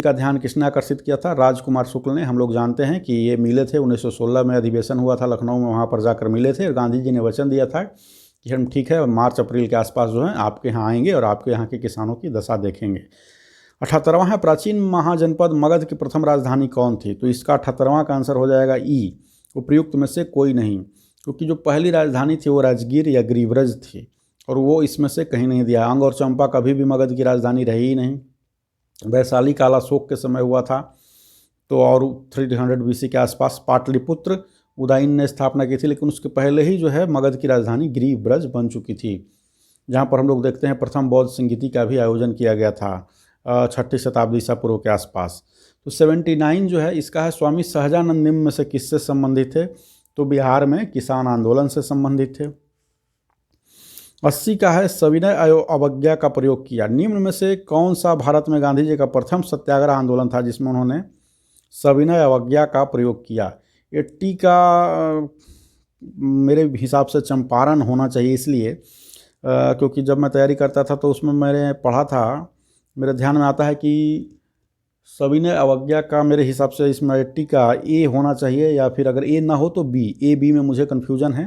का ध्यान किसने आकर्षित किया था? राजकुमार शुक्ल ने। हम लोग जानते हैं कि ये मिले थे 1916 में, अधिवेशन हुआ था लखनऊ में, वहाँ पर जाकर मिले थे। गांधी जी ने वचन दिया था कि हम ठीक है मार्च अप्रैल के आसपास जो है आपके यहाँ आएंगे और आपके यहाँ के किसानों की दशा देखेंगे। 78वां है, प्राचीन महाजनपद मगध की प्रथम राजधानी कौन थी? तो इसका 78वां का आंसर हो जाएगा ई, उपयुक्त में से कोई नहीं, क्योंकि जो पहली राजधानी थी वो राजगीर या गिरिव्रज थी और वो इसमें से कहीं नहीं दिया। अंग और चंपा कभी भी मगध की राजधानी रही ही नहीं। वैशाली काला शोक के समय हुआ था तो, और 300 BC के आसपास पाटलिपुत्र उदयन ने स्थापना की थी, लेकिन उसके पहले ही जो है मगध की राजधानी गिरिव्रज बन चुकी थी, जहाँ पर हम लोग देखते हैं प्रथम बौद्ध संगीति का भी आयोजन किया गया था 6ठी शताब्दी ईसा पूर्व के आसपास। तो 79 जो है इसका है, स्वामी सहजानंद निम्न में से किससे संबंधित थे? तो बिहार में किसान आंदोलन से संबंधित थे। 80 का है, सविनय अवज्ञा का प्रयोग किया। निम्न में से कौन सा भारत में गांधी जी का प्रथम सत्याग्रह आंदोलन था जिसमें उन्होंने सविनय अवज्ञा का प्रयोग किया? 80 का मेरे हिसाब से चंपारण होना चाहिए, इसलिए क्योंकि जब मैं तैयारी करता था तो उसमें मैंने पढ़ा था, मेरे ध्यान में आता है कि सविनय अवज्ञा का मेरे हिसाब से इसमें 80 का ए होना चाहिए, या फिर अगर ए ना हो तो बी। ए बी में मुझे कन्फ्यूजन है,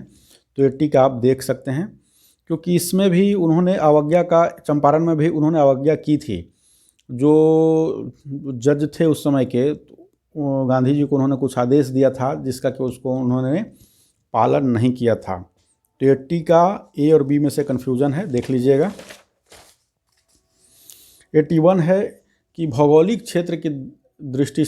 तो 80 का आप देख सकते हैं, क्योंकि इसमें भी उन्होंने अवज्ञा का, चंपारण में भी उन्होंने अवज्ञा की थी। जो जज थे उस समय के, गांधी जी को उन्होंने कुछ आदेश दिया था जिसका कि उसको उन्होंने पालन नहीं किया था। तो 80 का ए और बी में से कन्फ्यूजन है, देख लीजिएगा। 81 है कि भौगोलिक क्षेत्र की दृष्टि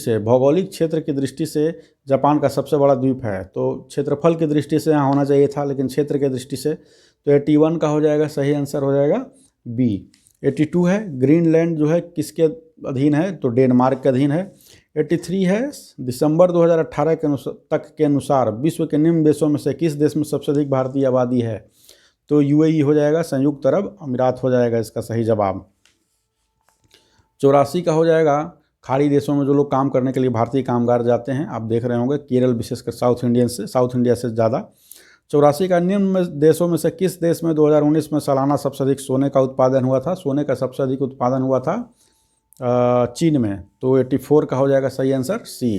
से जापान का सबसे बड़ा द्वीप है। तो क्षेत्रफल की दृष्टि से यहाँ होना चाहिए था, लेकिन क्षेत्र की दृष्टि से, तो 81 का हो जाएगा, सही आंसर हो जाएगा बी। 82 है, ग्रीनलैंड जो है किसके अधीन है? तो डेनमार्क के अधीन है। 83 है, दिसंबर 2018 के अनुसार विश्व के निम्न देशों में से किस देश में सबसे अधिक भारतीय आबादी है? तो यूएई हो जाएगा, संयुक्त अरब अमीरात हो जाएगा इसका सही जवाब। 84 का हो जाएगा, खाड़ी देशों में जो लोग काम करने के लिए भारतीय कामगार जाते हैं, आप देख रहे होंगे केरल, विशेषकर साउथ इंडिया से ज़्यादा। 84 का, निम्न देशों में से किस देश में 2019 में सालाना सबसे अधिक सोने का उत्पादन हुआ था? सोने का सबसे अधिक उत्पादन हुआ था चीन में। तो 84 का हो जाएगा सही आंसर सी।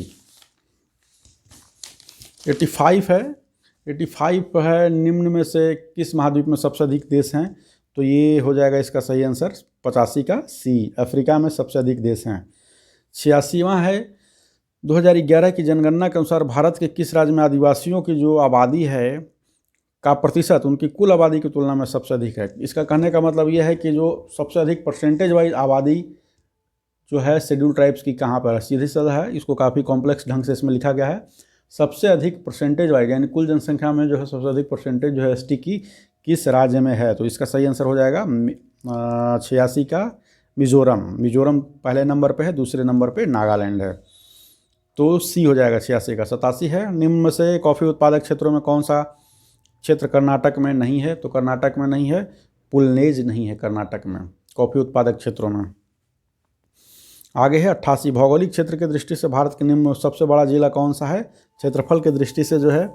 85 है, 85 है, निम्न में से किस महाद्वीप में सबसे अधिक देश हैं? तो ये हो जाएगा इसका सही आंसर 85 का सी, अफ्रीका में सबसे अधिक देश हैं। 86वां है, 2011 की जनगणना के अनुसार भारत के किस राज्य में आदिवासियों की जो आबादी है का प्रतिशत उनकी कुल आबादी की तुलना में सबसे अधिक है? इसका कहने का मतलब यह है कि जो सबसे अधिक परसेंटेज वाइज आबादी जो है शेड्यूल ट्राइब्स की कहाँ पर है। सीधी साधा है, इसको काफ़ी कॉम्प्लेक्स ढंग से इसमें लिखा गया है। सबसे अधिक परसेंटेज वाइज यानी कुल जनसंख्या में जो है सबसे अधिक परसेंटेज जो है एसटी की किस राज्य में है? तो इसका सही आंसर हो जाएगा 86 का मिजोरम पहले नंबर पे है, दूसरे नंबर पे नागालैंड है। तो सी हो जाएगा 86 का। 87 है, निम्न में से कॉफ़ी उत्पादक क्षेत्रों में कौन सा क्षेत्र कर्नाटक में नहीं है? तो कर्नाटक में नहीं है, पुलनेज नहीं है कर्नाटक में कॉफ़ी उत्पादक क्षेत्रों में। आगे है 88, भौगोलिक क्षेत्र की दृष्टि से भारत के निम्न सबसे बड़ा जिला कौन सा है? क्षेत्रफल की दृष्टि से जो है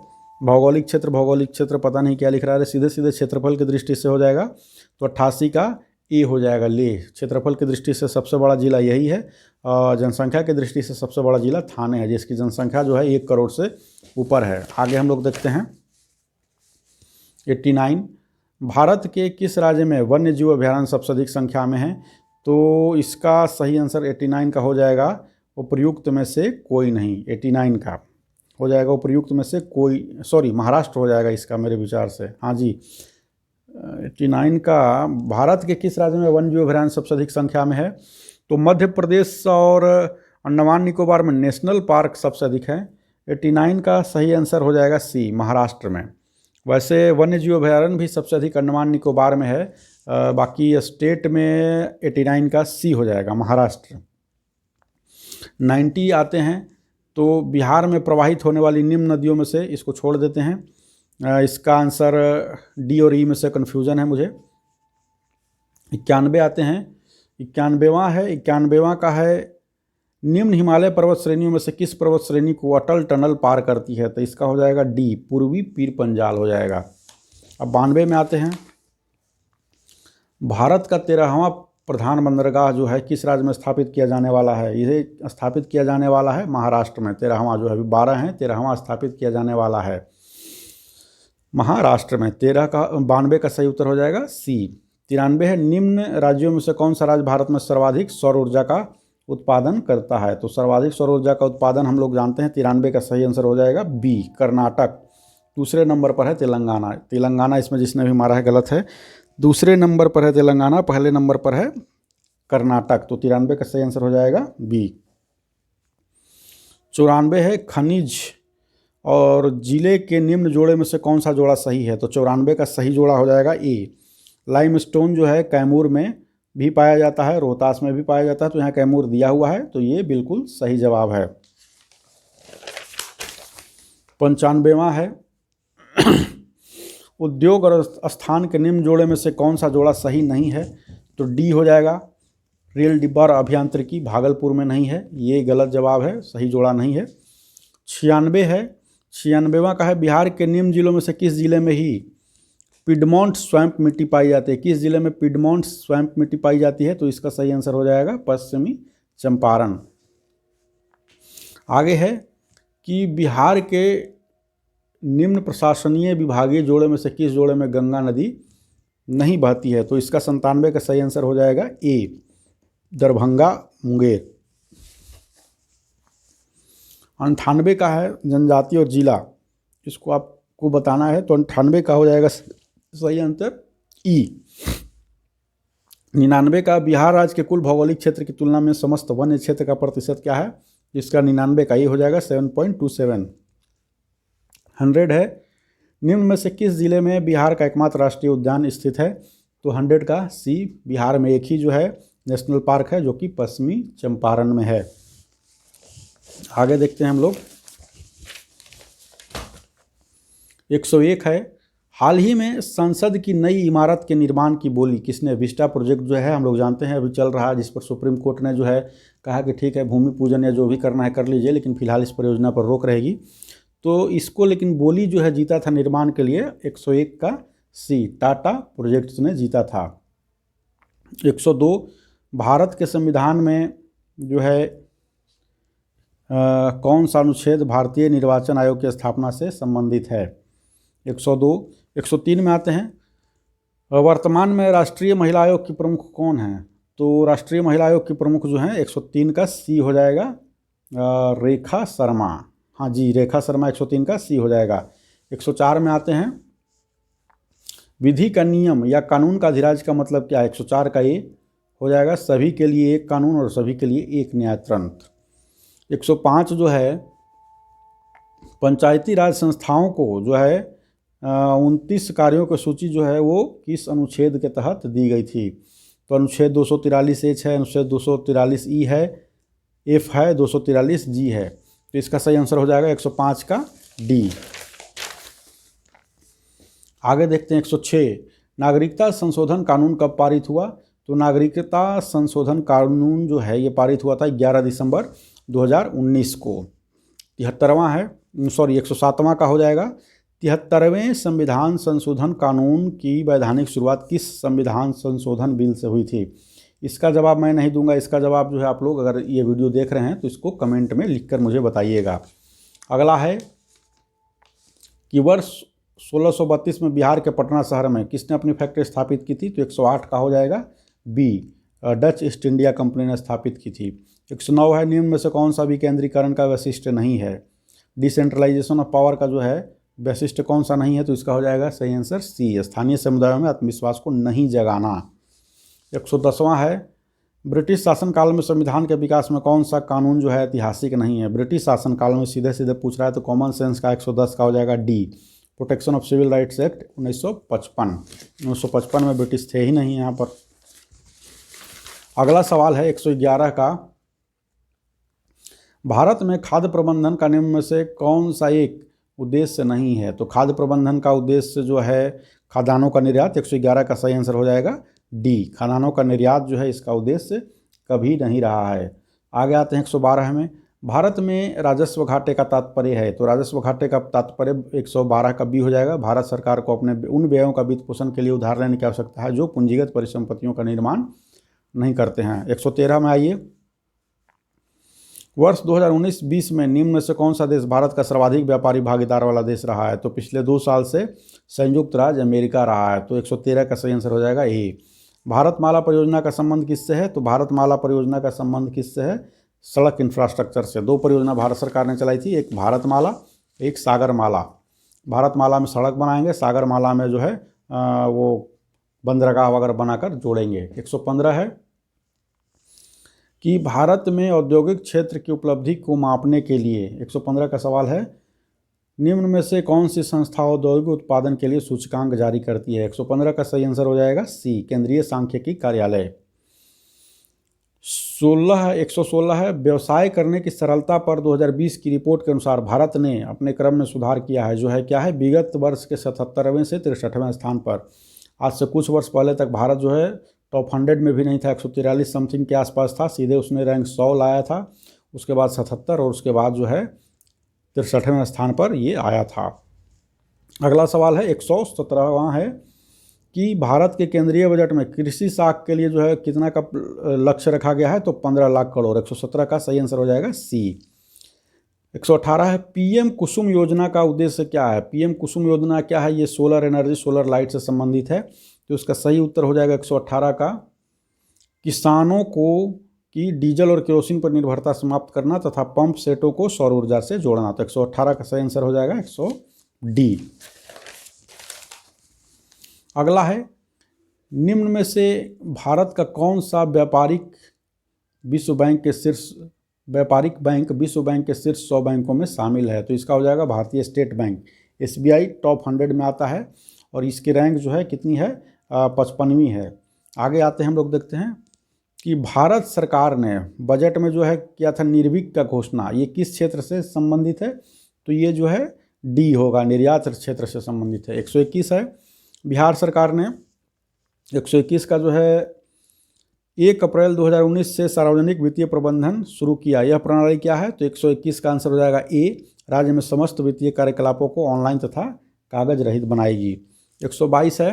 भौगोलिक क्षेत्र पता नहीं क्या लिख रहा है, सीधे क्षेत्रफल की दृष्टि से हो जाएगा। तो 88 का ए हो जाएगा लेह। क्षेत्रफल की दृष्टि से सबसे बड़ा जिला यही है, और जनसंख्या की दृष्टि से सबसे बड़ा जिला थाने है, जिसकी जनसंख्या जो है 1 करोड़ से ऊपर है। आगे हम लोग देखते हैं 89, भारत के किस राज्य में वन्य जीव अभयारण्य सबसे अधिक संख्या में है? तो इसका सही आंसर 89 का हो जाएगा, उपयुक्त में से कोई नहीं। 89 का हो जाएगा उपयुक्त में से कोई, सॉरी महाराष्ट्र हो जाएगा इसका मेरे विचार से। हाँ जी, 89 का, भारत के किस राज्य में वन्य जीव अभयारण्य सबसे अधिक संख्या में है? तो मध्य प्रदेश और अंडमान निकोबार में नेशनल पार्क सबसे अधिक है। 89 का सही आंसर हो जाएगा सी, महाराष्ट्र में। वैसे वन्य जीव अभयारण्य भी सबसे अधिक अंडमान निकोबार में है, बाकी स्टेट में 89 का सी हो जाएगा, महाराष्ट्र। 90 आते हैं, तो बिहार में प्रवाहित होने वाली निम्न नदियों में से, इसको छोड़ देते हैं, इसका आंसर डी और ई में से कन्फ्यूज़न है मुझे। 91 आते हैं, 91वां है, 91वां का है, निम्न हिमालय पर्वत श्रेणियों में से किस पर्वत श्रेणी को अटल टनल पार करती है? तो इसका हो जाएगा डी, पूर्वी पीर पंजाल हो जाएगा। अब 92 में आते हैं, भारत का 13वां प्रधान बंदरगाह जो है किस राज्य में स्थापित किया जाने वाला है? इसे स्थापित किया जाने वाला है महाराष्ट्र में। 13वां जो है, अभी 12 हैं, 13वां स्थापित किया जाने वाला है महाराष्ट्र में। 92 का सही उत्तर हो जाएगा सी। 93 है, निम्न राज्यों में से कौन सा राज्य भारत में सर्वाधिक सौर ऊर्जा का उत्पादन करता है? तो सर्वाधिक सौर ऊर्जा का उत्पादन हम लोग जानते हैं, 93 का सही आंसर हो जाएगा बी, कर्नाटक। दूसरे नंबर पर है तेलंगाना। तेलंगाना इसमें जिसने भी मारा है गलत है। दूसरे नंबर पर है तेलंगाना, पहले नंबर पर है कर्नाटक। तो 93 का सही आंसर हो जाएगा बी। 94 है, खनिज और जिले के निम्न जोड़े में से कौन सा जोड़ा सही है? तो 94 का सही जोड़ा हो जाएगा ए। लाइमस्टोन जो है कैमूर में भी पाया जाता है, रोहतास में भी पाया जाता है, तो यहाँ कैमूर दिया हुआ है, तो ये बिल्कुल सही जवाब है। 95वां है, उद्योग और स्थान के निम्न जोड़े में से कौन सा जोड़ा सही नहीं है? तो डी हो जाएगा। रेल डिब्बा और अभियांत्रिकी भागलपुर में नहीं है, ये गलत जवाब है, सही जोड़ा नहीं है। 96 है, 96वां का है, बिहार के निम्न जिलों में से किस जिले में ही पिडमोंट स्वैम्प मिट्टी पाई जाती है? किस जिले में पिडमोंट स्वैम्प मिट्टी पाई जाती है? तो इसका सही आंसर हो जाएगा पश्चिमी चंपारण। आगे है कि बिहार के निम्न प्रशासनीय विभागीय जोड़े में से किस जोड़े में गंगा नदी नहीं बहती है? तो इसका 97 का सही आंसर हो जाएगा ए, दरभंगा मुंगेर। 98 का है, जनजाति और जिला, इसको आपको बताना है, तो 98 का हो जाएगा सही आंसर ई। 99 का, बिहार राज्य के कुल भौगोलिक क्षेत्र की तुलना में समस्त वन्य क्षेत्र का प्रतिशत क्या है? इसका 99 का ये हो जाएगा 7.27। 100 है, निम्न में से किस जिले में बिहार का एकमात्र राष्ट्रीय उद्यान स्थित है? तो 100 का सी, बिहार में एक ही जो है नेशनल पार्क है जो कि पश्चिमी चंपारण में है। आगे देखते हैं हम लोग। 101 है, हाल ही में संसद की नई इमारत के निर्माण की बोली किसने? विस्टा प्रोजेक्ट जो है हम लोग जानते हैं अभी चल रहा है, जिस पर सुप्रीम कोर्ट ने जो है कहा कि ठीक है भूमि पूजन या जो भी करना है कर लीजिए, लेकिन फिलहाल इस परियोजना पर रोक रहेगी। तो इसको लेकिन बोली जो है जीता था निर्माण के लिए 101 का सी, टाटा प्रोजेक्ट्स ने जीता था। 102, भारत के संविधान में जो है कौन सा अनुच्छेद भारतीय निर्वाचन आयोग की स्थापना से संबंधित है? 102। 103 में आते हैं, वर्तमान में राष्ट्रीय महिला आयोग की प्रमुख कौन है? तो राष्ट्रीय महिला आयोग की प्रमुख जो हैं 103 का सी हो जाएगा रेखा शर्मा। हाँ जी, रेखा शर्मा 103 का सी हो जाएगा। 104 में आते हैं, विधि का नियम या कानून का अधिराज का मतलब क्या है? 104 का ये हो जाएगा सभी के लिए एक कानून और सभी के लिए एक न्यायतंत्र। 105 जो है, पंचायती राज संस्थाओं को जो है 29 कार्यों की सूची जो है वो किस अनुच्छेद के तहत दी गई थी? तो अनुच्छेद 243 एच है, अनुच्छेद 243 ई है, एफ है, 243 जी है। तो इसका सही आंसर हो जाएगा 105 का डी। आगे देखते हैं 106, नागरिकता संशोधन कानून कब पारित हुआ? तो नागरिकता संशोधन कानून जो है ये पारित हुआ था 11 दिसंबर 2019 को। 73वां है, 107वां का हो जाएगा, 73वें संविधान संशोधन कानून की वैधानिक शुरुआत किस संविधान संशोधन बिल से हुई थी? इसका जवाब मैं नहीं दूंगा, इसका जवाब जो है आप लोग अगर ये वीडियो देख रहे हैं तो इसको कमेंट में लिखकर मुझे बताइएगा। अगला है कि वर्ष 1632 में बिहार के पटना शहर में किसने अपनी फैक्ट्री स्थापित की थी? तो 108 का हो जाएगा B, Dutch East India Company ने स्थापित की थी। 109 है, निम्न में से कौन सा विकेंद्रीकरण का वैशिष्ट नहीं है? डिसेंट्रलाइजेशन ऑफ पावर का जो है वैशिष्ट कौन सा नहीं है? तो इसका हो जाएगा सही आंसर सी, स्थानीय समुदायों में आत्मविश्वास को नहीं जगाना। 110वां है, ब्रिटिश शासनकाल में संविधान के विकास में कौन सा कानून जो है ऐतिहासिक नहीं है? ब्रिटिश शासनकाल में सीधे सीधे पूछ रहा है तो कॉमन सेंस का 110 का हो जाएगा D, protection of civil rights act 1955। 1955 में ब्रिटिश थे ही नहीं यहाँ पर। अगला सवाल है 111 का, भारत में खाद्य प्रबंधन का निम्न में से कौन सा एक उद्देश्य नहीं है? तो खाद्य प्रबंधन का उद्देश्य जो है खाद्यान्नों का निर्यात, 111 का सही आंसर हो जाएगा डी, खाद्यान्नों का निर्यात जो है इसका उद्देश्य कभी नहीं रहा है। आगे आते हैं 112 में, भारत में राजस्व घाटे का तात्पर्य है? तो राजस्व घाटे का तात्पर्य 112 का बी हो जाएगा, भारत सरकार को अपने उन व्ययों का वित्त पोषण के लिए उधार लेने की आवश्यकता है जो पूंजीगत परिसंपत्तियों का निर्माण नहीं करते हैं। 113 में आइए, वर्ष 2019-20 में निम्न में से कौन सा देश भारत का सर्वाधिक व्यापारी भागीदार वाला देश रहा है? तो पिछले 2 साल से संयुक्त राज्य अमेरिका रहा है। तो 113 का सही आंसर हो जाएगा ए। भारतमाला परियोजना का संबंध किससे है? तो भारतमाला परियोजना का संबंध किससे है? सड़क इंफ्रास्ट्रक्चर से। 2 परियोजना भारत सरकार ने चलाई थी, एक भारतमाला, एक सागरमाला। भारतमाला में सड़क बनाएंगे, सागरमाला में जो है वो बंदरगाह वगैरह बनाकर जोड़ेंगे। 115 है कि भारत में औद्योगिक क्षेत्र की उपलब्धि को मापने के लिए, 115 का सवाल है, निम्न में से कौन सी संस्था औद्योगिक उत्पादन के लिए सूचकांक जारी करती है? 115 का सही आंसर हो जाएगा सी, केंद्रीय सांख्यिकी कार्यालय। 116 है, व्यवसाय करने की सरलता पर 2020 की रिपोर्ट के अनुसार भारत ने अपने क्रम में सुधार किया है, जो है क्या है? विगत वर्ष के 77वें से 63वें स्थान पर। आज से कुछ वर्ष पहले तक भारत जो है टॉप 100 में भी नहीं था, 143 समथिंग के आसपास था, सीधे उसने रैंक 100 लाया था, उसके बाद 77 और उसके बाद जो है 63वें स्थान पर ये आया था। अगला सवाल है 117वां है कि भारत के केंद्रीय बजट में कृषि साख के लिए जो है कितना का लक्ष्य रखा गया है? तो 15 लाख करोड़। 117 का सही आंसर हो जाएगा सी। 118 है, पीएम कुसुम योजना का उद्देश्य क्या है? पीएम कुसुम योजना क्या है? ये सोलर एनर्जी, सोलर लाइट से संबंधित है। तो उसका सही उत्तर हो जाएगा 118 का, किसानों को की डीजल और केरोसिन पर निर्भरता समाप्त करना तथा पंप सेटों को सौर ऊर्जा से जोड़ना। तो 118 का सही आंसर हो जाएगा 100D। अगला है, निम्न में से भारत का कौन सा व्यापारिक बैंक विश्व बैंक के शीर्ष 100 बैंकों में शामिल है? तो इसका हो जाएगा भारतीय स्टेट बैंक। SBI टॉप 100 में आता है और इसकी रैंक जो है कितनी है? 55वीं है। आगे आते हैं, हम लोग देखते हैं कि भारत सरकार ने बजट में जो है किया था निर्विक का घोषणा, ये किस क्षेत्र से संबंधित है? तो ये जो है डी होगा, निर्यात क्षेत्र से संबंधित है। 121 है, बिहार सरकार ने 121 का जो है 1 अप्रैल 2019 से सार्वजनिक वित्तीय प्रबंधन शुरू किया। यह प्रणाली क्या है? तो 121 का आंसर हो जाएगा ए, राज्य में समस्त वित्तीय कार्यकलापों को ऑनलाइन तथा कागज रहित बनाएगी। 122 है,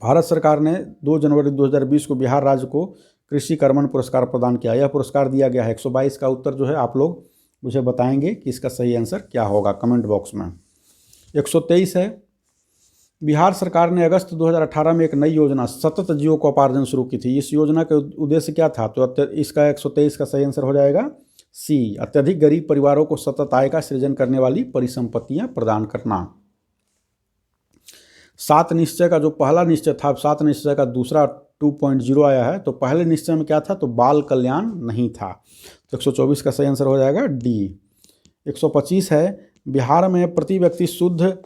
भारत सरकार ने 2 जनवरी 2020 को बिहार राज्य को कृषि कर्मण पुरस्कार प्रदान किया। यह पुरस्कार दिया गया है। 122 का उत्तर जो है आप लोग मुझे बताएंगे कि इसका सही आंसर क्या होगा कमेंट बॉक्स में। 123 है, बिहार सरकार ने अगस्त 2018 में एक नई योजना सतत जीविकोपार्जन शुरू की थी। इस योजना का उद्देश्य क्या था? तो इसका 123 का सही आंसर हो जाएगा सी, अत्यधिक गरीब परिवारों को सतत आय का सृजन करने वाली परिसंपत्तियां प्रदान करना। 7 निश्चय का जो पहला निश्चय था, 7 निश्चय का दूसरा 2.0 आया है। तो पहले निश्चय में क्या था? तो बाल कल्याण नहीं था। तो 124 का सही आंसर हो जाएगा डी। 125 है, बिहार में प्रति व्यक्ति शुद्ध,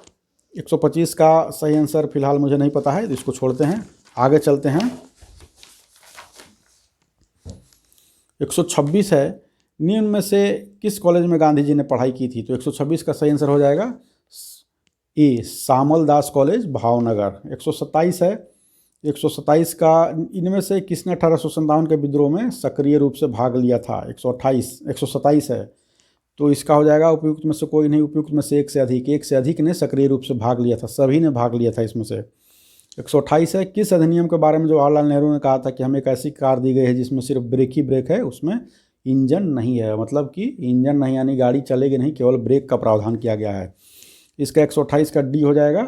125 का सही आंसर फिलहाल मुझे नहीं पता है, तो इसको छोड़ते हैं, आगे चलते हैं। 126 है, निम्न में से किस कॉलेज में गांधी जी ने पढ़ाई की थी? तो 126 का सही आंसर हो जाएगा ए, सामल दास कॉलेज भावनगर। 127 है, 127 का इनमें से किसने 1857 के विद्रोह में सक्रिय रूप से भाग लिया था? 127 है, तो इसका हो जाएगा उपयुक्त में से कोई नहीं, उपयुक्त में से एक से अधिक ने सक्रिय रूप से भाग लिया था, सभी ने भाग लिया था इसमें से। 128 है, किस अधिनियम के बारे में जवाहरलाल नेहरू ने कहा था कि हमें एक ऐसी कार दी गई है जिसमें सिर्फ ब्रेक ही ब्रेक है, उसमें इंजन नहीं है? मतलब कि इंजन नहीं यानी गाड़ी चलेगी नहीं, केवल ब्रेक का प्रावधान किया गया है। इसका 128 का डी हो जाएगा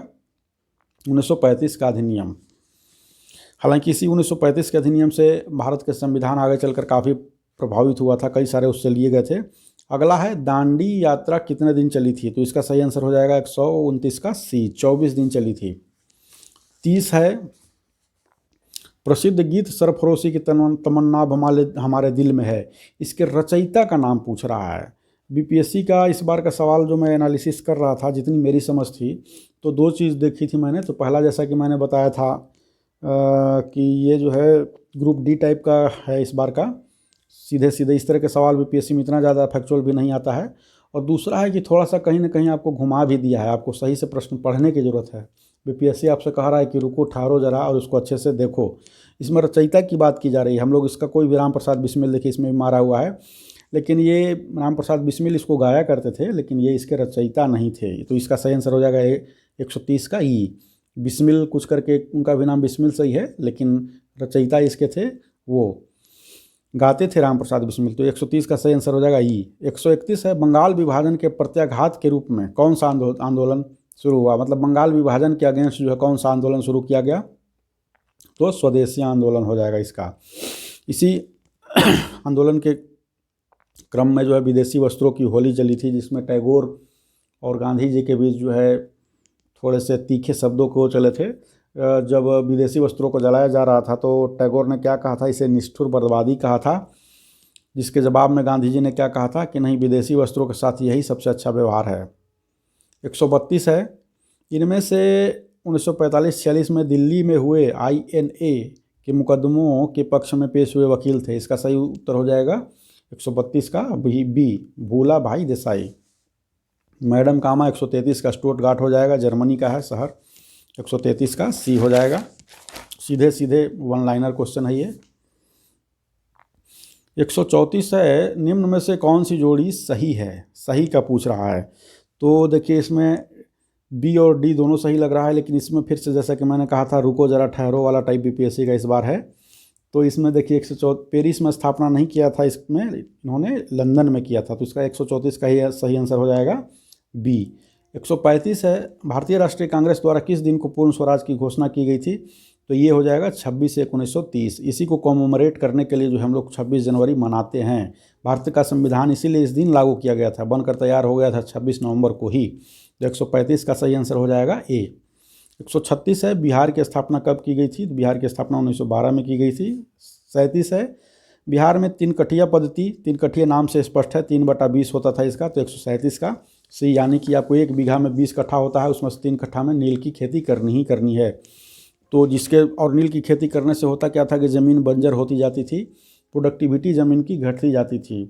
1935 का अधिनियम। हालांकि इसी 1935 के अधिनियम से भारत के संविधान आगे चलकर काफ़ी प्रभावित हुआ था, कई सारे उससे लिए गए थे। अगला है, दांडी यात्रा कितने दिन चली थी? तो इसका सही आंसर हो जाएगा 129 का सी, 24 दिन चली थी। 30 है, प्रसिद्ध गीत सरफरोशी की तमन्ना हमारे दिल में है, इसके रचयिता का नाम पूछ रहा है। बीपीएससी का इस बार का सवाल जो मैं एनालिसिस कर रहा था, जितनी मेरी समझ थी, तो 2 चीज़ देखी थी मैंने। तो पहला, जैसा कि मैंने बताया था कि ये जो है ग्रुप डी टाइप का है इस बार का, सीधे सीधे इस तरह के सवाल बीपीएससी में इतना ज़्यादा फैक्चुअल भी नहीं आता है। और दूसरा है कि थोड़ा सा कहीं ना कहीं आपको घुमा भी दिया है, आपको सही से प्रश्न पढ़ने की ज़रूरत है। बीपीएससी आपसे कह रहा है कि रुको, ठहरो जरा और उसको अच्छे से देखो। इसमें रचयिता की बात की जा रही है, हम लोग इसका कोई भी राम प्रसाद बिस्मिल देखिए इसमें भी मारा हुआ है, लेकिन ये राम प्रसाद बिस्मिल इसको गाया करते थे, लेकिन ये इसके रचयिता नहीं थे। तो इसका सही आंसर हो जाएगा 130 का ई, बिस्मिल कुछ करके उनका भी नाम बिस्मिल सही है, लेकिन रचयिता इसके थे वो, गाते थे राम प्रसाद बिस्मिल। तो 130 का सही आंसर हो जाएगा ई। 131 है, बंगाल विभाजन के प्रत्याघात के रूप में कौन सा आंदोलन शुरू हुआ, मतलब बंगाल विभाजन के अगेंस्ट जो है कौन सा आंदोलन शुरू किया गया, तो स्वदेशी आंदोलन हो जाएगा इसका। इसी आंदोलन के क्रम में जो है विदेशी वस्त्रों की होली चली थी, जिसमें टैगोर और गांधी जी के बीच जो है थोड़े से तीखे शब्दों को चले थे। जब विदेशी वस्त्रों को जलाया जा रहा था तो टैगोर ने क्या कहा था, इसे निष्ठुर बर्बादी कहा था, जिसके जवाब में गांधी जी ने क्या कहा था कि नहीं, विदेशी वस्त्रों के साथ यही सबसे अच्छा व्यवहार है। 132 है, इनमें से 1945-46 में दिल्ली में हुए INA के मुकदमों के पक्ष में पेश हुए वकील थे। इसका सही उत्तर हो जाएगा 132 का बी, भूला भाई देसाई। मैडम कामा 133 का स्टुटगार्ट हो जाएगा, जर्मनी का है शहर। 133 का सी हो जाएगा। सीधे सीधे वन लाइनर क्वेश्चन है ये। 134 है, निम्न में से कौन सी जोड़ी सही है, सही का पूछ रहा है। तो देखिए इसमें बी और डी दोनों सही लग रहा है, लेकिन इसमें फिर से जैसा कि मैंने कहा था रुको जरा ठहरो वाला टाइप BPSC का इस बार है। तो इसमें देखिए 134 पेरिस में स्थापना नहीं किया था, इसमें इन्होंने लंदन में किया था, तो इसका 134 का ही सही आंसर हो जाएगा बी। 135 है, भारतीय राष्ट्रीय कांग्रेस द्वारा किस दिन को पूर्ण स्वराज की घोषणा की गई थी, तो ये हो जाएगा 26/1/1930। इसी को कॉमेमोरेट करने के लिए जो हम लोग 26 जनवरी मनाते हैं। भारत का संविधान इसीलिए इस दिन लागू किया गया था, बनकर तैयार हो गया था 26 नवंबर को ही। तो 135 का सही आंसर हो जाएगा ए। 136 है, बिहार की स्थापना कब की गई थी, बिहार की स्थापना 1912 में की गई थी। 37 है, बिहार में 3 कठिया पद्धति, 3 कठिया नाम से स्पष्ट है, 3/20 होता था इसका, तो 137 का सी, यानी कि आपको 1 बीघा में 20 कट्ठा होता है, उसमें से 3 कट्ठा में नील की खेती करनी ही करनी है। तो जिसके और नील की खेती करने से होता क्या था कि ज़मीन बंजर होती जाती थी, प्रोडक्टिविटी ज़मीन की घटती जाती थी।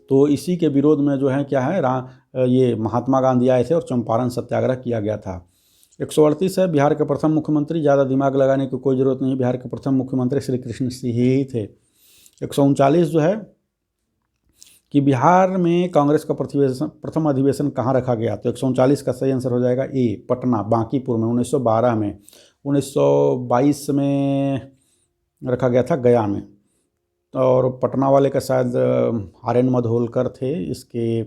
तो इसी के विरोध में जो है क्या है, ये महात्मा गांधी आए थे और चंपारण सत्याग्रह किया गया था। 138 है, बिहार के प्रथम मुख्यमंत्री, ज़्यादा दिमाग लगाने की कोई ज़रूरत नहीं, बिहार के प्रथम मुख्यमंत्री श्री कृष्ण सिंह ही थे। 139 जो है कि बिहार में कांग्रेस का प्रथम अधिवेशन कहाँ रखा गया, तो 139 का सही आंसर हो जाएगा ए, पटना बांकीपुर में 1912 में। 1922 में रखा गया था गया में, और पटना वाले का शायद आर्यन मधोलकर थे, इसके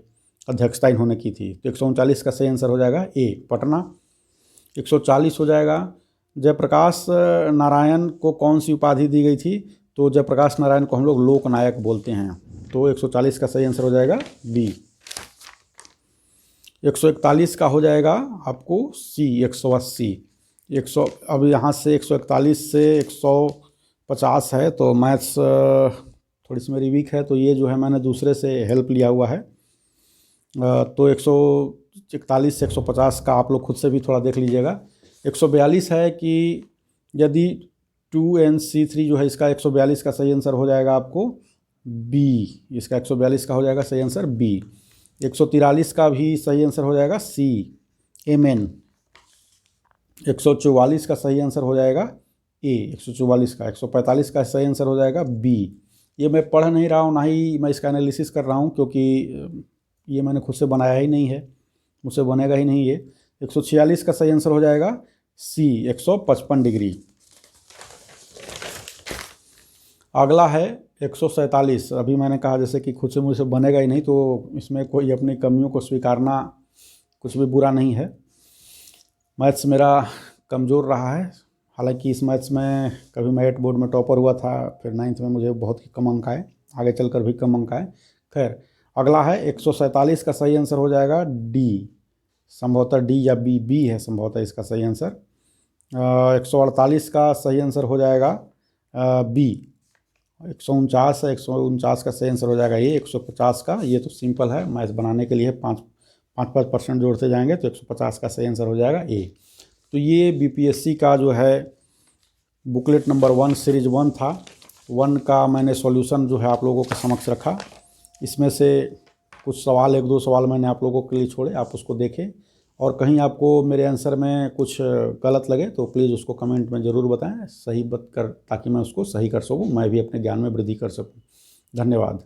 अध्यक्षता इन्होंने की थी। तो 139 का सही आंसर हो जाएगा ए, पटना। 140 हो जाएगा, जयप्रकाश नारायण को कौन सी उपाधि दी गई थी, तो जयप्रकाश नारायण को हम लोग लोकनायक बोलते हैं। तो 140 का सही आंसर हो जाएगा बी। 141 का हो जाएगा आपको सी, 180। अब यहाँ से 141 से 150 है, तो मैथ्स थोड़ी सी मेरी वीक है, तो ये जो है मैंने दूसरे से हेल्प लिया हुआ है। तो 141 से 150 का आप लोग खुद से भी थोड़ा देख लीजिएगा। 142 है कि यदि 2NC3 जो है, इसका 142 का सही आंसर हो जाएगा आपको बी, इसका 142 का हो जाएगा सही आंसर बी। 143 का भी सही आंसर हो जाएगा सी, MN। 144 का सही आंसर हो जाएगा ए, 144 का। 145 का सही आंसर हो जाएगा बी। ये मैं पढ़ नहीं रहा हूँ, ना ही मैं इसका एनालिसिस कर रहा हूँ, क्योंकि ये मैंने खुद से बनाया ही नहीं है, मुझसे बनेगा ही नहीं ये। 146 का सही आंसर हो जाएगा सी, 155 डिग्री। अगला है 147। अभी मैंने कहा जैसे कि खुद से मुझसे बनेगा ही नहीं, तो इसमें कोई अपनी कमियों को स्वीकारना कुछ भी बुरा नहीं है। मैथ्स मेरा कमज़ोर रहा है, हालांकि इस मैथ्स में कभी मैं 8 बोर्ड में टॉपर हुआ था, फिर 9th में मुझे बहुत ही कम अंक आए, आगे चलकर भी कम अंक आए। खैर, अगला है 147 का सही आंसर हो जाएगा डी, संभवतः डी या बी है संभवतः इसका सही आंसर। 148 का सही आंसर हो जाएगा बी। 149 है, 149 का सही आंसर हो जाएगा ये। 150 का, ये तो सिंपल है, मैथ्स बनाने के लिए 5% जोड़ते जाएंगे, तो 150 का सही आंसर हो जाएगा ए। तो ये BPSC का जो है बुकलेट नंबर 1 सीरीज 1 था। 1 का मैंने सॉल्यूशन जो है आप लोगों के समक्ष रखा। इसमें से कुछ सवाल, 1-2 सवाल मैंने आप लोगों के लिए छोड़े, आप उसको देखें, और कहीं आपको मेरे आंसर में कुछ गलत लगे तो प्लीज़ उसको कमेंट में ज़रूर बताएं, सही कर, ताकि मैं उसको सही कर सकूं, मैं भी अपने ज्ञान में वृद्धि कर सकूं। धन्यवाद।